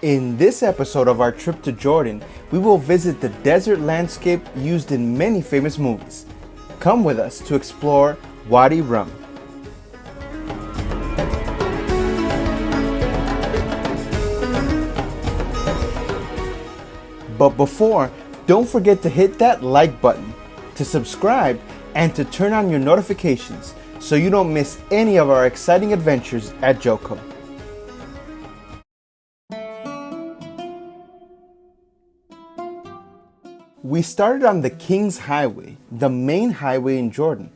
In this episode of our trip to Jordan, we will visit the desert landscape used in many famous movies. Come with us to explore Wadi Rum. But before, don't forget to hit that like button, to subscribe, and to turn on your notifications so you don't miss any of our exciting adventures at Joko. We started on the King's Highway, the main highway in Jordan,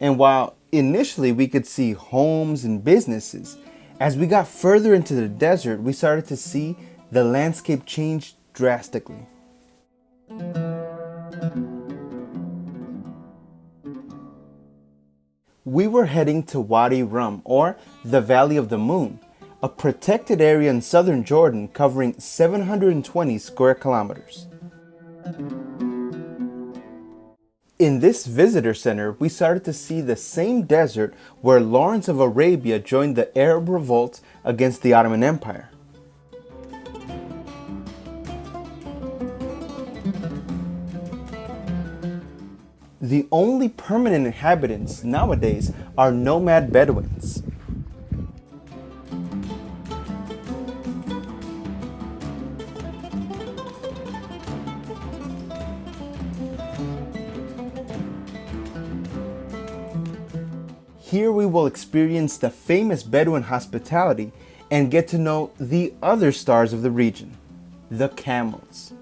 and while initially we could see homes and businesses, as we got further into the desert, we started to see the landscape change drastically. We were heading to Wadi Rum, or the Valley of the Moon, a protected area in southern Jordan covering 720 square kilometers. In this visitor center, we started to see the same desert where Lawrence of Arabia joined the Arab revolt against the Ottoman Empire. The only permanent inhabitants nowadays are nomad Bedouins. Here we will experience the famous Bedouin hospitality and get to know the other stars of the region, the camels.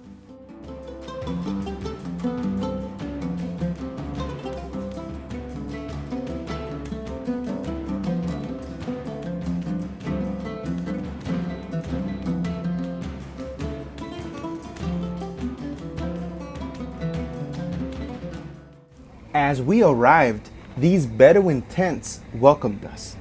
As we arrived, these Bedouin tents welcomed us.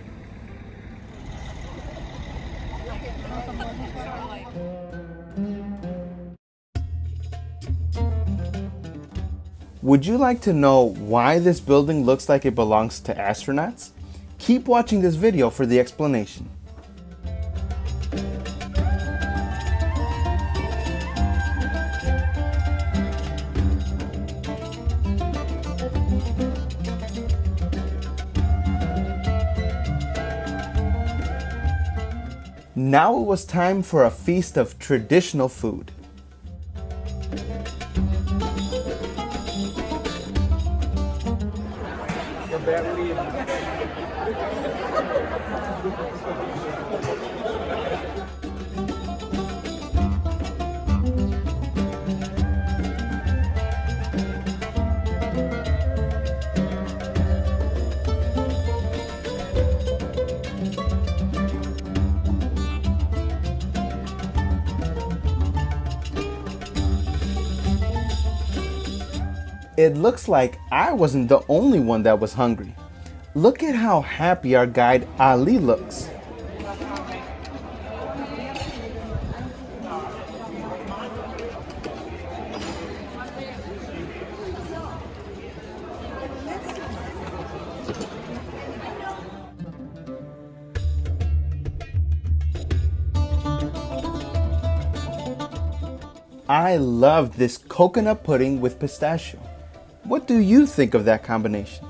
Would you like to know why this building looks like it belongs to astronauts? Keep watching this video for the explanation. Now it was time for a feast of traditional food. It looks like I wasn't the only one that was hungry. Look at how happy our guide Ali looks. I loved this coconut pudding with pistachio. What do you think of that combination?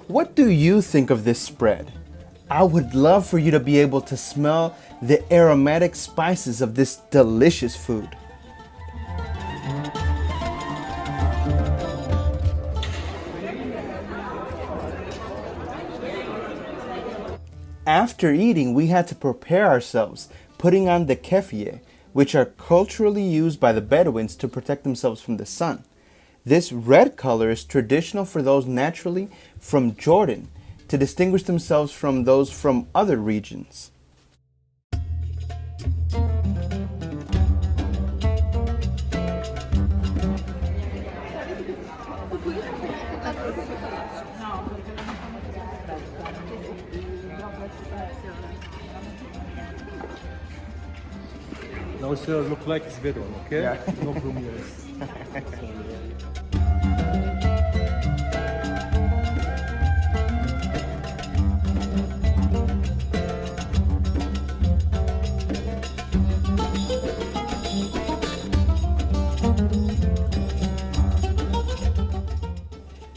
What do you think of this spread? I would love for you to be able to smell the aromatic spices of this delicious food. After eating, we had to prepare ourselves, putting on the keffiyeh, which are culturally used by the Bedouins to protect themselves from the sun. This red color is traditional for those naturally from Jordan to distinguish themselves from those from other regions. Now sir, look like it's Bedouin, okay? Yeah. No from here.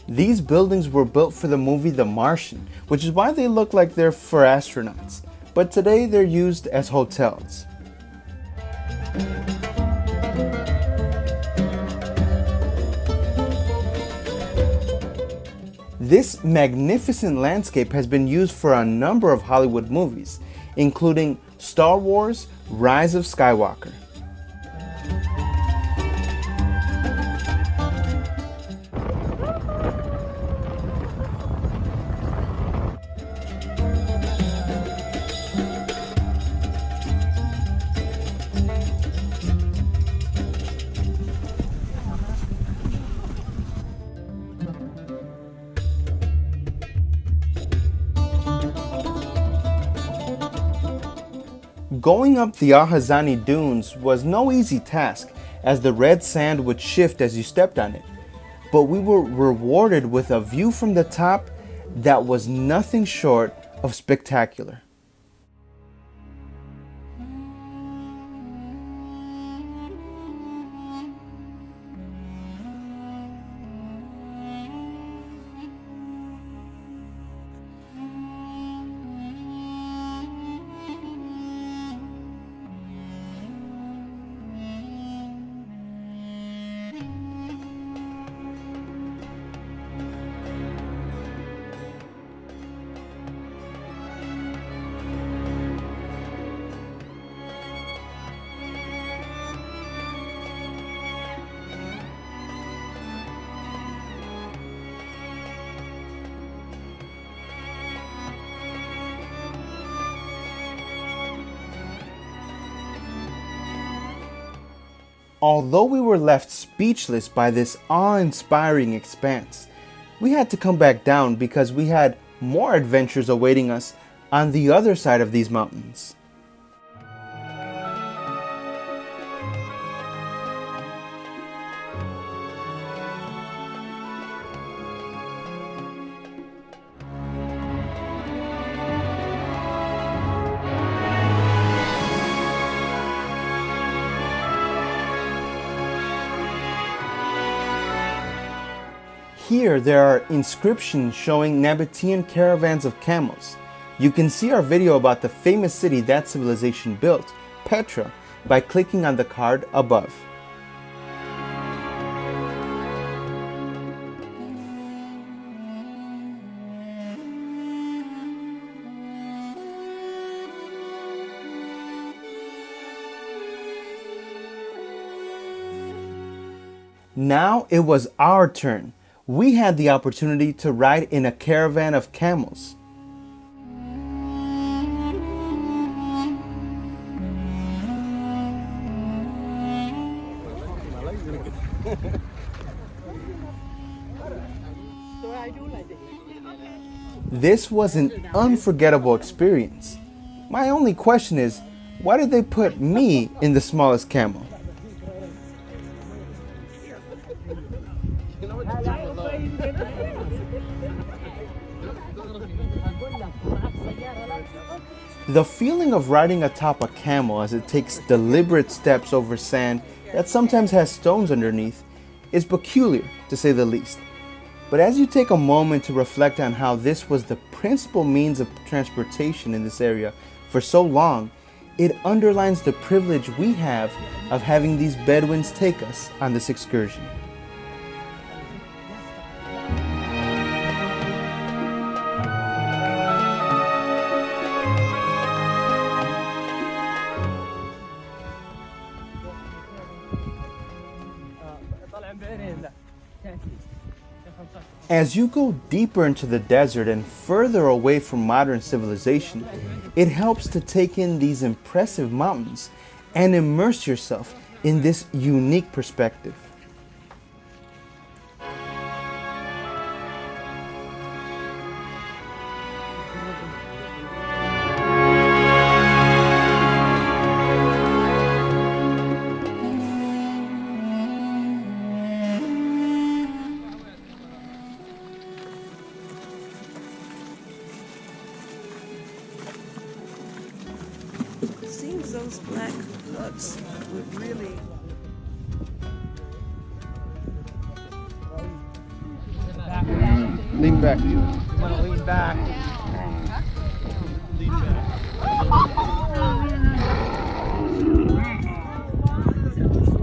These buildings were built for the movie The Martian, which is why they look like they're for astronauts. But today they're used as hotels. This magnificent landscape has been used for a number of Hollywood movies, including Star Wars: Rise of Skywalker. Going up the Ahazani dunes was no easy task, as the red sand would shift as you stepped on it. But we were rewarded with a view from the top that was nothing short of spectacular. Although we were left speechless by this awe-inspiring expanse, we had to come back down because we had more adventures awaiting us on the other side of these mountains. Here there are inscriptions showing Nabatean caravans of camels. You can see our video about the famous city that civilization built, Petra, by clicking on the card above. Now it was our turn. We had the opportunity to ride in a caravan of camels. This was an unforgettable experience. My only question is, why did they put me in the smallest camel? The feeling of riding atop a camel as it takes deliberate steps over sand that sometimes has stones underneath is peculiar, to say the least. But as you take a moment to reflect on how this was the principal means of transportation in this area for so long, it underlines the privilege we have of having these Bedouins take us on this excursion. As you go deeper into the desert and further away from modern civilization, it helps to take in these impressive mountains and immerse yourself in this unique perspective. seems those black huts would really. Lean back. I'm gonna lean back.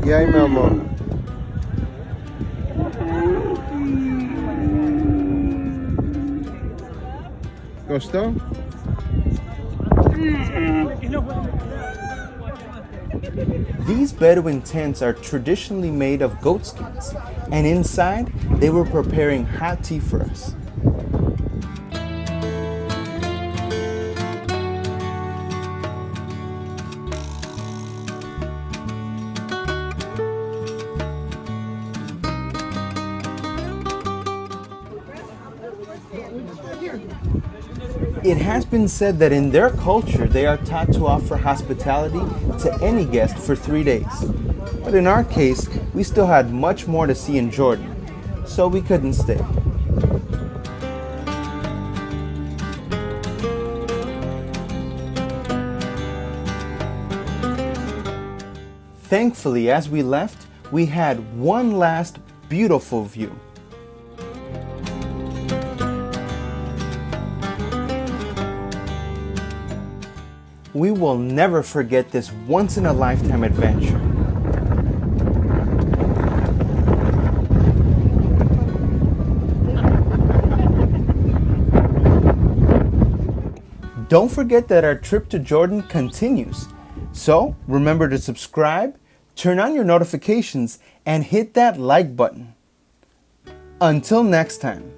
E aí, meu amor? Gostou? These Bedouin tents are traditionally made of goat skins, and inside they were preparing hot tea for us. It has been said that in their culture they are taught to offer hospitality to any guest for 3 days. But in our case, we still had much more to see in Jordan, so we couldn't stay. Thankfully, as we left, we had one last beautiful view. We will never forget this once-in-a-lifetime adventure. Don't forget that our trip to Jordan continues. So remember to subscribe, turn on your notifications, and hit that like button. Until next time.